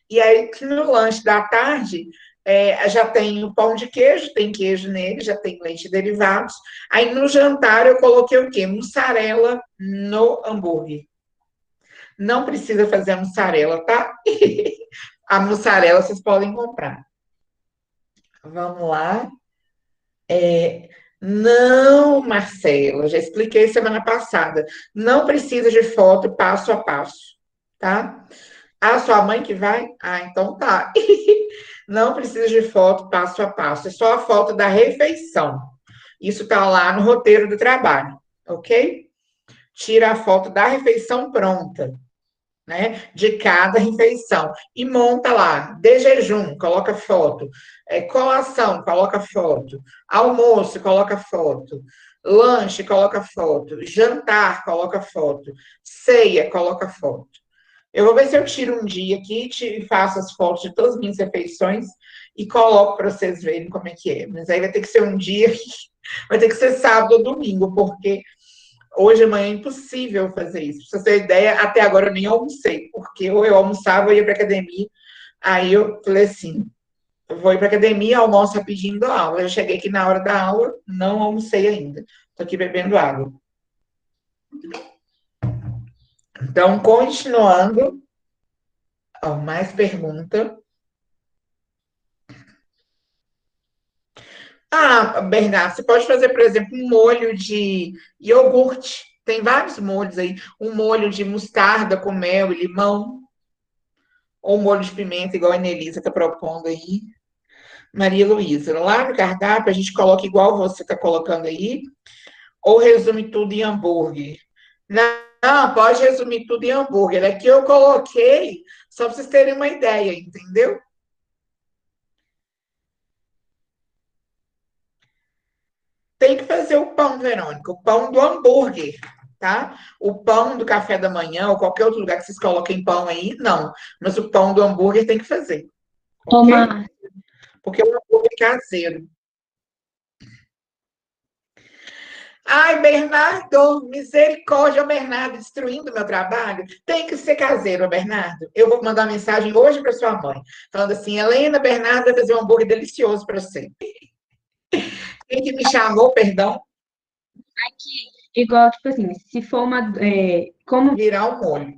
E aí, no lanche da tarde, já tem o pão de queijo, tem queijo nele, já tem leite e derivados. Aí, no jantar, eu coloquei o quê? Mussarela no hambúrguer. Não precisa fazer a mussarela, tá? A mussarela vocês podem comprar. Vamos lá. Não, Marcelo, já expliquei semana passada. Não precisa de foto passo a passo, tá? Ah, sua mãe que vai? Ah, então tá. Não precisa de foto passo a passo, é só a foto da refeição. Isso tá lá no roteiro do trabalho, ok? Tira a foto da refeição pronta, né? De cada refeição. E monta lá, de jejum, coloca foto. Colação, coloca foto. Almoço, coloca foto. Lanche, coloca foto. Jantar, coloca foto. Ceia, coloca foto. Eu vou ver se eu tiro um dia aqui e faço as fotos de todas as minhas refeições e coloco para vocês verem como é que é. Mas aí vai ter que ser um dia, vai ter que ser sábado ou domingo, porque hoje de manhã é impossível fazer isso. Pra você ter ideia, até agora eu nem almocei, porque ou eu almoçava ou ia para academia. Aí eu falei assim, eu vou ir para academia, almoço rapidinho da aula. Eu cheguei aqui na hora da aula, não almocei ainda. Estou aqui bebendo água. Então, continuando, ó, mais pergunta. Ah, Bernardo, você pode fazer, por exemplo, um molho de iogurte. Tem vários molhos aí. Um molho de mostarda com mel e limão. Ou um molho de pimenta, igual a Anelisa está propondo aí. Maria Luísa, lá no cardápio a gente coloca igual você está colocando aí, ou resume tudo em hambúrguer? Não, pode resumir tudo em hambúrguer. Aqui eu coloquei, só para vocês terem uma ideia, entendeu? Tem que fazer o pão, Verônica, o pão do hambúrguer, tá? O pão do café da manhã, ou qualquer outro lugar que vocês coloquem pão aí, não. Mas o pão do hambúrguer tem que fazer, ok? Tomar. Porque o hambúrguer é caseiro. Ai, Bernardo, misericórdia, Bernardo, destruindo meu trabalho. Tem que ser caseiro, Bernardo. Eu vou mandar uma mensagem hoje para sua mãe, falando assim: Helena, Bernardo vai fazer um hambúrguer delicioso para você. Quem que me chamou, perdão? Aqui, igual, tipo assim, se for como Virar um molho.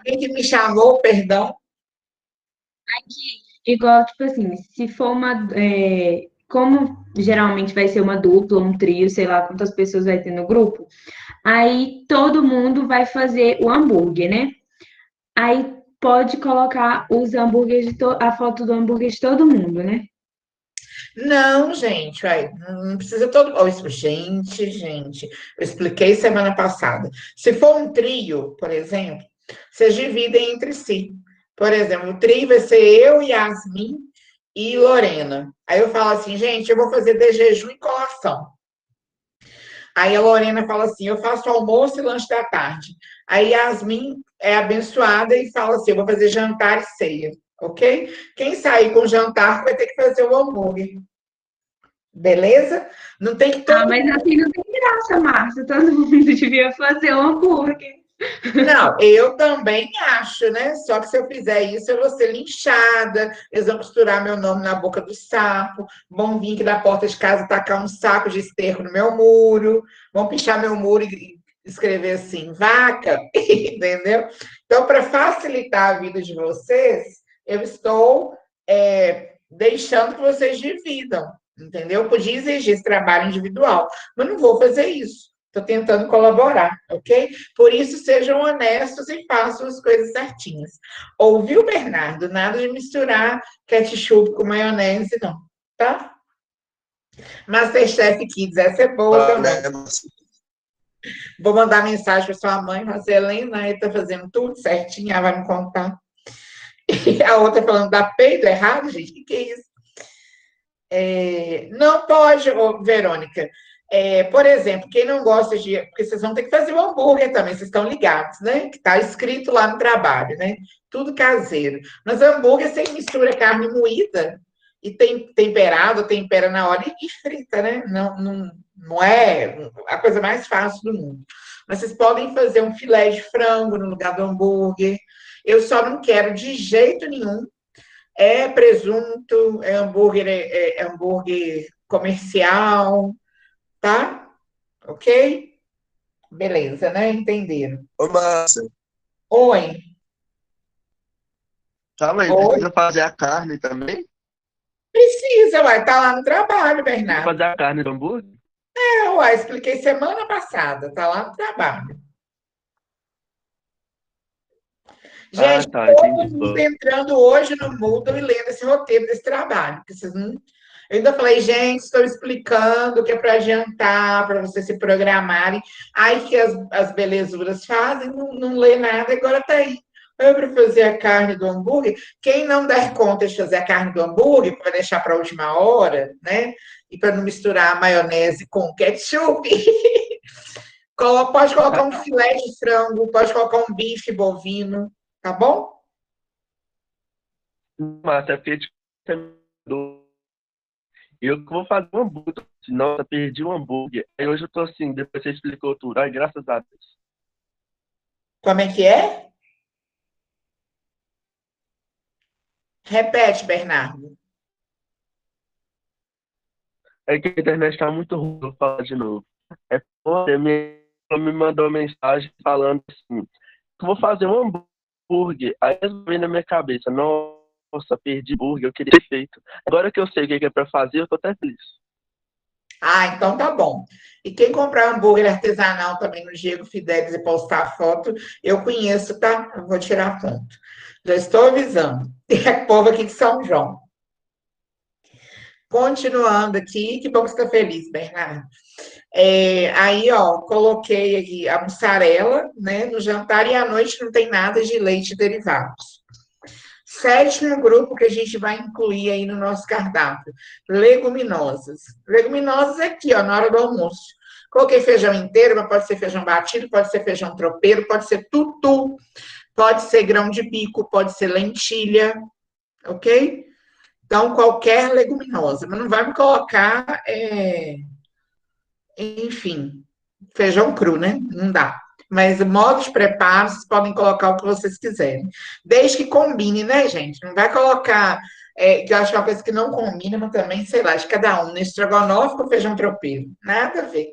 Quem que me chamou, perdão? Igual, tipo assim, se for como geralmente vai ser uma dupla, um trio, sei lá quantas pessoas vai ter no grupo, aí todo mundo vai fazer o hambúrguer, né? Aí pode colocar os hambúrgueres a foto do hambúrguer de todo mundo, né? Não, gente, não precisa todo. Gente, eu expliquei semana passada. Se for um trio, por exemplo, vocês dividem entre si. Por exemplo, o trio vai ser eu, Yasmin e Lorena. Aí eu falo assim, gente, eu vou fazer de jejum e colação. Aí a Lorena fala assim: eu faço almoço e lanche da tarde. Aí Yasmin é abençoada e fala assim: eu vou fazer jantar e ceia, ok? Quem sair com jantar vai ter que fazer o hambúrguer. Beleza? Não tem que todo Mas mundo. assim não tem graça, Márcia. Todo mundo devia fazer um hambúrguer. Não, eu também acho, né? Só que se eu fizer isso, eu vou ser linchada, eles vão costurar meu nome na boca do sapo, vão vir aqui da porta de casa tacar um saco de esterco no meu muro, vão pichar meu muro e escrever assim, vaca, entendeu? Então, para facilitar a vida de vocês, eu estou deixando que vocês dividam, entendeu? Eu podia exigir esse trabalho individual, mas não vou fazer isso. Estou tentando colaborar, ok? Por isso, sejam honestos e façam as coisas certinhas. Ouviu, Bernardo? Nada de misturar ketchup com maionese, não, tá? Masterchef Kids, essa é boa Ah, também. né? Vou mandar mensagem para sua mãe, mas Helena está fazendo tudo certinho, ela vai me contar. E a outra falando da peido errado, gente, o que é isso? Não pode, Verônica. Por exemplo, quem não gosta de. Porque vocês vão ter que fazer o hambúrguer também, vocês estão ligados, né? Que está escrito lá no trabalho, né? Tudo caseiro. Mas hambúrguer você mistura carne moída e tem temperado, tempera na hora e frita, né? Não é a coisa mais fácil do mundo. Mas vocês podem fazer um filé de frango no lugar do hambúrguer. Eu só não quero de jeito nenhum presunto, é hambúrguer comercial, tá? Ok? Beleza, né? Entenderam. Ô, Márcia, Oi, calma aí, oi. precisa fazer a carne também? Precisa, uai, tá lá no trabalho, Precisa Bernardo. fazer a carne do hambúrguer? Uai, expliquei semana passada, tá lá no trabalho. Ah, Gente, tá, entendi. todo mundo entrando hoje no Moodle e lendo esse roteiro desse trabalho. Porque vocês não... Eu ainda falei, gente, estou explicando que é para adiantar, para vocês se programarem. Aí que as belezuras fazem, não lê nada, agora tá aí. Eu para fazer a carne do hambúrguer. Quem não der conta de fazer a carne do hambúrguer, para deixar para a última hora, né? E para não misturar a maionese com ketchup, pode colocar um filé de frango, pode colocar um bife bovino, tá bom? Márcia, porque tipo, eu que vou fazer um hambúrguer. Nossa, perdi o hambúrguer. Aí hoje eu tô assim, depois você explicou tudo. Ai, graças a Deus. Como é que é? Repete, Bernardo. É que a internet tá muito ruim, vou falar de novo. É porque me mandou uma mensagem falando assim, eu vou fazer um hambúrguer. Aí eu veio na minha cabeça, nossa, perdi o hambúrguer, eu queria ter feito. Agora que eu sei o que é pra fazer, eu tô até feliz. Ah, então tá bom. E quem comprar hambúrguer artesanal também no Diego Fidelis e postar a foto, eu conheço, tá? Eu vou tirar foto. Já estou avisando. E é povo aqui de São João. Continuando aqui, que bom que você está feliz, Bernardo. Aí, ó, coloquei aqui a mussarela, né, no jantar e à noite não tem nada de leite e derivados. Sétimo grupo que a gente vai incluir aí no nosso cardápio, leguminosas. Leguminosas aqui, ó, na hora do almoço. Coloquei feijão inteiro, mas pode ser feijão batido, pode ser feijão tropeiro, pode ser tutu, pode ser grão de bico, pode ser lentilha, ok? Então, qualquer leguminosa, mas não vai me colocar, enfim, feijão cru, né? Não dá. Mas o modo de preparo, vocês podem colocar o que vocês quiserem. Desde que combine, né, gente? Não vai colocar, que eu acho que é uma coisa que não combina, mas também, sei lá, de cada um. Né? Estrogonofe com feijão tropeiro. Nada a ver.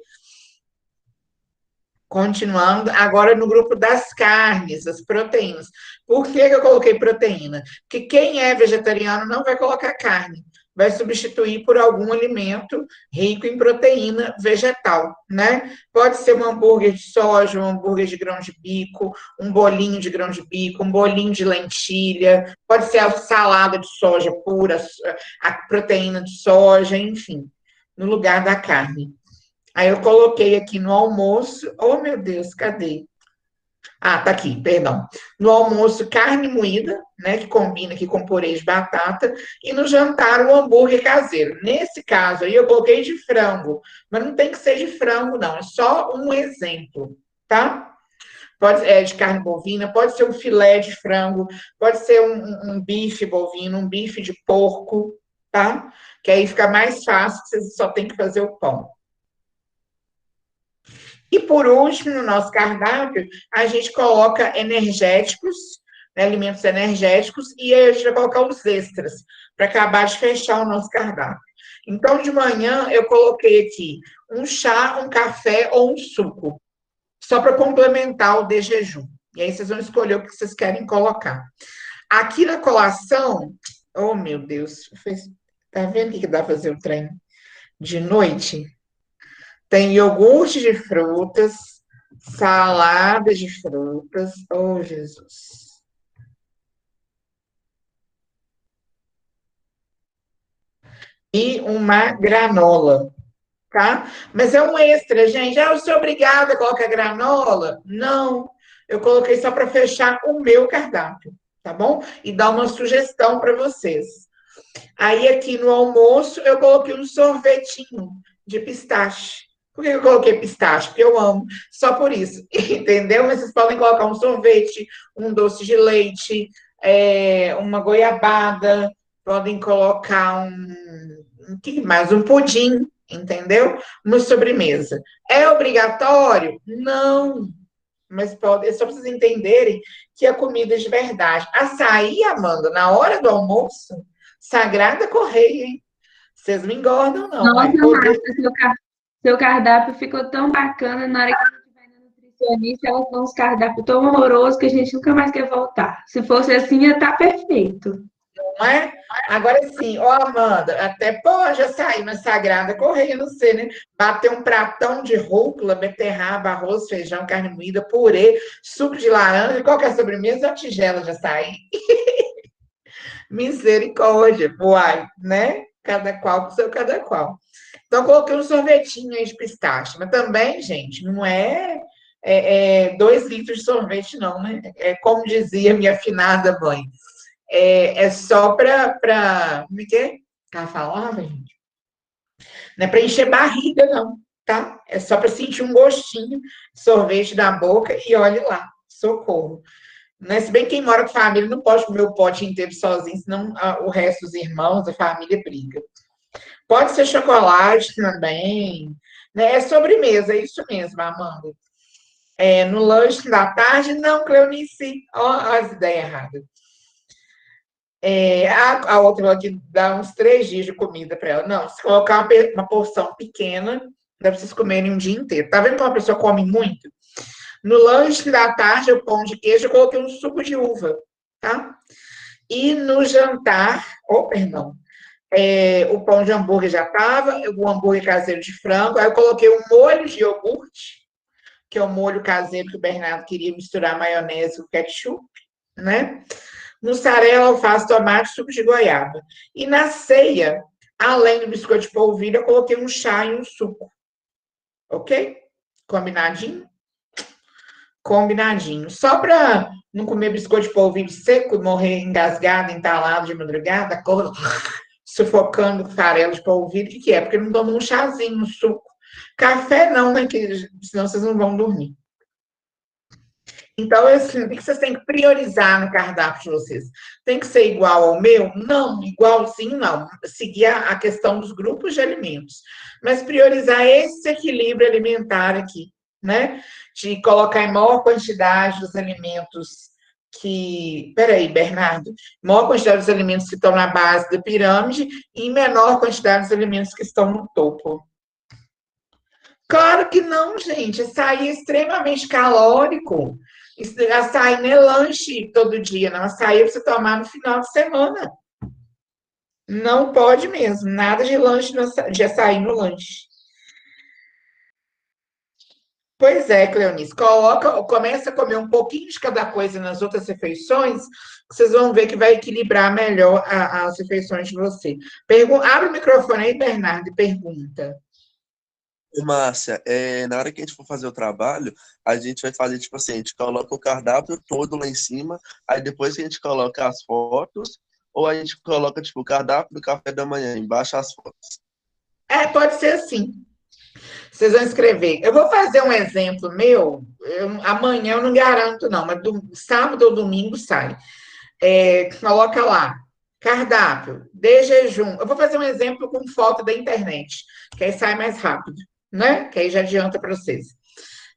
Continuando, agora no grupo das carnes, as proteínas. Por que eu coloquei proteína? Porque quem é vegetariano não vai colocar carne, vai substituir por algum alimento rico em proteína vegetal, né? Pode ser um hambúrguer de soja, um hambúrguer de grão de bico, um bolinho de grão de bico, um bolinho de lentilha, pode ser a salada de soja pura, a proteína de soja, enfim, no lugar da carne. Aí eu coloquei aqui no almoço. Oh, meu Deus, cadê? Ah, tá aqui, perdão. No almoço, carne moída, né? Que combina aqui com purê de batata. E no jantar, o hambúrguer caseiro. Nesse caso aí, eu coloquei de frango. Mas não tem que ser de frango, não. É só um exemplo, tá? Pode ser de carne bovina, pode ser um filé de frango, pode ser um bife bovino, um bife de porco, tá? Que aí fica mais fácil, você só tem que fazer o pão. E por último, no nosso cardápio, a gente coloca energéticos, né, alimentos energéticos, e aí a gente vai colocar os extras, para acabar de fechar o nosso cardápio. Então, de manhã, eu coloquei aqui um chá, um café ou um suco, só para complementar o de jejum. E aí vocês vão escolher o que vocês querem colocar. Aqui na colação, oh meu Deus, tá vendo o que dá para fazer o trem de noite? Tem iogurte de frutas, salada de frutas. Oh, Jesus. E uma granola, tá? Mas é um extra, gente. Ah, eu sou obrigada a colocar granola? Não. Eu coloquei só para fechar o meu cardápio, tá bom? E dar uma sugestão para vocês. Aí, aqui no almoço, eu coloquei um sorvetinho de pistache. Por que eu coloquei pistache? Porque eu amo, só por isso, entendeu? Mas vocês podem colocar um sorvete, um doce de leite, uma goiabada, podem colocar um que mais? Um pudim, entendeu? Uma sobremesa. É obrigatório? Não. Mas pode, é só para vocês entenderem que a comida é de verdade. Açaí, Amanda, na hora do almoço, Sagrada Correia, hein? Vocês não engordam, não. Nossa, Poder... Márcia, seu cardápio ficou tão bacana. Na hora que a gente vai na nutricionista, ela tem uns cardápios tão horrorosos que a gente nunca mais quer voltar. Se fosse assim, ia estar perfeito. Não é? Agora sim, ó, Amanda, até pode açaí, mas Sagrada Correia, não sei, né? Bater um pratão de rúcula, beterraba, arroz, feijão, carne moída, purê, suco de laranja, qualquer sobremesa, uma tigela de açaí. Misericórdia, uai, né? Cada qual com o seu cada qual. Então, coloquei um sorvetinho aí de pistache, mas também, gente, não é 2 litros de sorvete, não, né? É como dizia minha afinada mãe, é só para. Como é que é? Ela falava, gente? Não é para encher barriga, não, tá? É só para sentir um gostinho de sorvete na boca e olhe lá, socorro. Né? Se bem que quem mora com família não pode comer o pote inteiro sozinho, senão o resto dos irmãos, a família briga. Pode ser chocolate também, né? É sobremesa, é isso mesmo, Amanda. No lanche da tarde, não, Cleonice, ó, as ideias erradas. A outra aqui dá uns 3 dias de comida para ela. Não, se colocar uma porção pequena, dá para vocês comerem um dia inteiro. Tá vendo como a pessoa come muito? No lanche da tarde, o pão de queijo, eu coloquei um suco de uva, tá? E no jantar, perdão, o pão de hambúrguer já estava, o hambúrguer caseiro de frango, aí eu coloquei um molho de iogurte, que é o molho caseiro que o Bernardo queria misturar maionese com ketchup, né? Mussarela, alface, tomate, suco de goiaba. E na ceia, além do biscoito de polvilho, eu coloquei um chá e um suco. Ok? Combinadinho? Combinadinho. Só para não comer biscoito de polvilho seco e morrer engasgado, entalado de madrugada, sufocando com farelo de polvilho. O que é? Porque não tomam um chazinho, um suco. Café não, né? Que, senão vocês não vão dormir. Então, assim, o que vocês têm que priorizar no cardápio de vocês? Tem que ser igual ao meu? Não, igualzinho não. Seguir a questão dos grupos de alimentos. Mas priorizar esse equilíbrio alimentar aqui, né? De colocar em maior quantidade os alimentos que... Peraí, Bernardo. Maior quantidade dos alimentos que estão na base da pirâmide e menor quantidade dos alimentos que estão no topo. Claro que não, gente. Açaí é extremamente calórico. Açaí não é lanche todo dia, não. Açaí é pra você tomar no final de semana. Não pode mesmo. Nada de lanche de açaí no lanche. Pois é, Cleonice. Começa a comer um pouquinho de cada coisa nas outras refeições, que vocês vão ver que vai equilibrar melhor as refeições de você. Abre o microfone aí, Bernardo, e pergunta. Ô, Márcia, na hora que a gente for fazer o trabalho, a gente vai fazer, tipo assim, a gente coloca o cardápio todo lá em cima, aí depois que a gente coloca as fotos, ou a gente coloca, tipo, o cardápio do café da manhã, embaixo as fotos. Pode ser assim. Vocês vão escrever. Eu vou fazer um exemplo meu. Amanhã eu não garanto, não, mas sábado ou domingo sai. Coloca lá, cardápio, de jejum. Eu vou fazer um exemplo com foto da internet, que aí sai mais rápido, né? Que aí já adianta para vocês.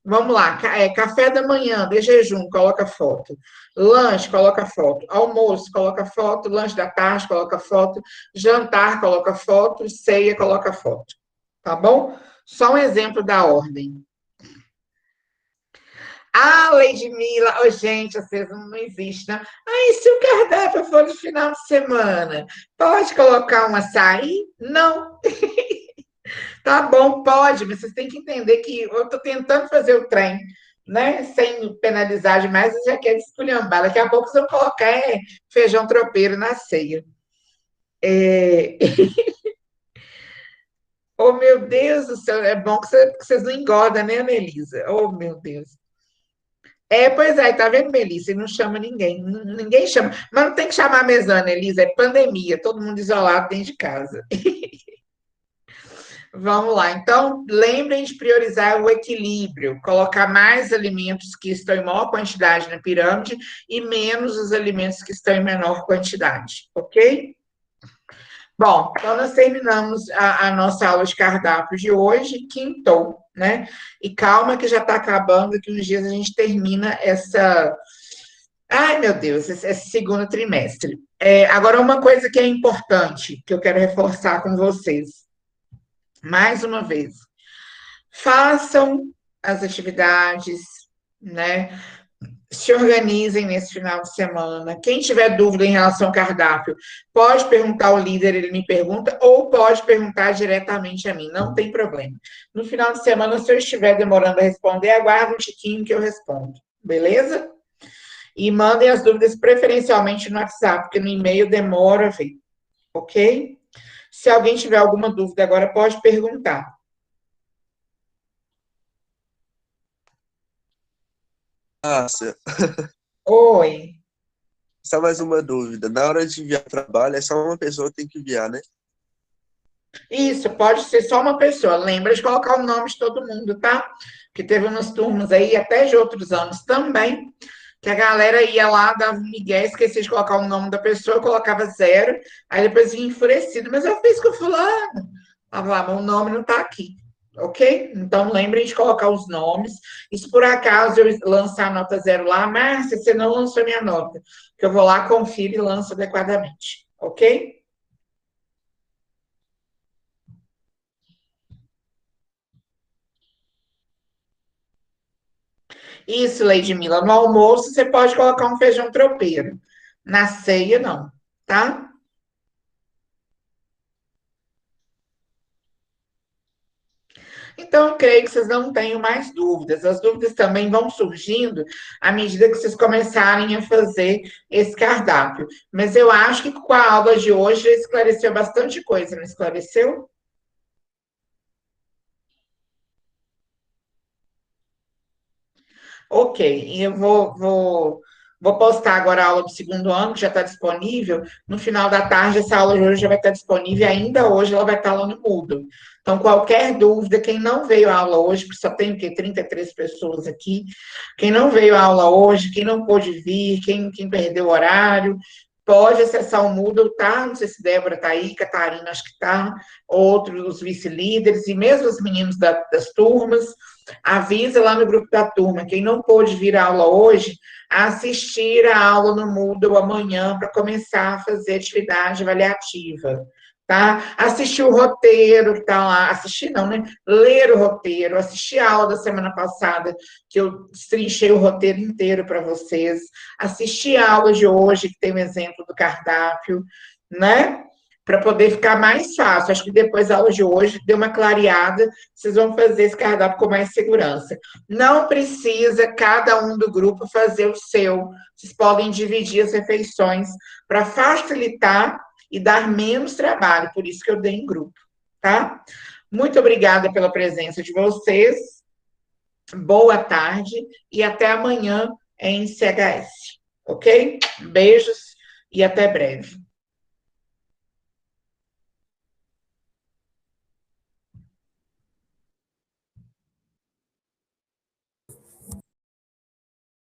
Vamos lá, café da manhã, de jejum, coloca foto. Lanche, coloca foto. Almoço, coloca foto. Lanche da tarde, coloca foto. Jantar, coloca foto. Ceia, coloca foto. Tá bom? Só um exemplo da ordem. Lady Mila, gente, vocês não existem, não. E se o cardápio for de final de semana, pode colocar um açaí? Não. Tá bom, pode, mas vocês têm que entender que eu estou tentando fazer o trem, né? Sem penalizar demais, eu já quero esculhambar. Daqui a pouco vocês vão colocar feijão tropeiro na ceia. Oh, meu Deus do céu, é bom que vocês não engordam, né, Anelisa? Oh, meu Deus. Pois é, tá vendo, Melissa? E não chama ninguém. Ninguém chama. Mas não tem que chamar mesmo, Anelisa, é pandemia, todo mundo isolado dentro de casa. Vamos lá. Então, lembrem de priorizar o equilíbrio, colocar mais alimentos que estão em maior quantidade na pirâmide e menos os alimentos que estão em menor quantidade, ok? Bom, então nós terminamos a nossa aula de cardápio de hoje, quintou, né? E calma que já está acabando, que uns dias a gente termina essa. Ai, meu Deus, esse segundo trimestre. Agora, uma coisa que é importante, que eu quero reforçar com vocês, mais uma vez, façam as atividades, né? Se organizem nesse final de semana. Quem tiver dúvida em relação ao cardápio, pode perguntar ao líder, ele me pergunta, ou pode perguntar diretamente a mim, não tem problema. No final de semana, se eu estiver demorando a responder, aguarda um tiquinho que eu respondo, beleza? E mandem as dúvidas preferencialmente no WhatsApp, porque no e-mail demora a ver, ok? Se alguém tiver alguma dúvida agora, pode perguntar. Márcia, Oi. só mais uma dúvida. Na hora de enviar trabalho, é só uma pessoa que tem que enviar, né? Isso, pode ser só uma pessoa. Lembra de colocar o nome de todo mundo, tá? Que teve umas turmas aí, até de outros anos também, que a galera ia lá, dava um migué, esquecia de colocar o nome da pessoa, colocava zero, aí depois vinha enfurecido. Mas eu fiz com o fulano. Mas o nome não tá aqui, ok? Então, lembrem de colocar os nomes. E se por acaso eu lançar a nota zero lá, Márcia, você não lançou minha nota, que eu vou lá, confiro e lanço adequadamente, ok? Isso, Lady Mila. No almoço você pode colocar um feijão tropeiro. Na ceia, não, tá? Então, eu creio que vocês não tenham mais dúvidas. As dúvidas também vão surgindo à medida que vocês começarem a fazer esse cardápio. Mas eu acho que com a aula de hoje já esclareceu bastante coisa, não esclareceu? Ok, e eu vou postar agora a aula do segundo ano, que já está disponível. No final da tarde, essa aula de hoje já vai estar disponível, e ainda hoje ela vai estar lá no Moodle. Então, qualquer dúvida, quem não veio à aula hoje, porque só tem o quê? 33 pessoas aqui, quem não veio à aula hoje, quem não pôde vir, quem perdeu o horário, pode acessar o Moodle, tá? Não sei se Débora está aí, Catarina acho que está, outros, os vice-líderes, e mesmo os meninos das turmas. Avisa lá no grupo da turma, quem não pôde vir à aula hoje, assistir a aula no Moodle amanhã para começar a fazer atividade avaliativa, tá? Assistir o roteiro que tá lá, assistir não, né? Ler o roteiro, assistir a aula da semana passada, que eu trinchei o roteiro inteiro para vocês, assistir a aula de hoje, que tem um exemplo do cardápio, né? Para poder ficar mais fácil. Acho que depois da aula de hoje deu uma clareada, vocês vão fazer esse cardápio com mais segurança. Não precisa cada um do grupo fazer o seu. Vocês podem dividir as refeições para facilitar e dar menos trabalho, por isso que eu dei em grupo, tá? Muito obrigada pela presença de vocês, boa tarde e até amanhã em CHS, ok? Beijos e até breve.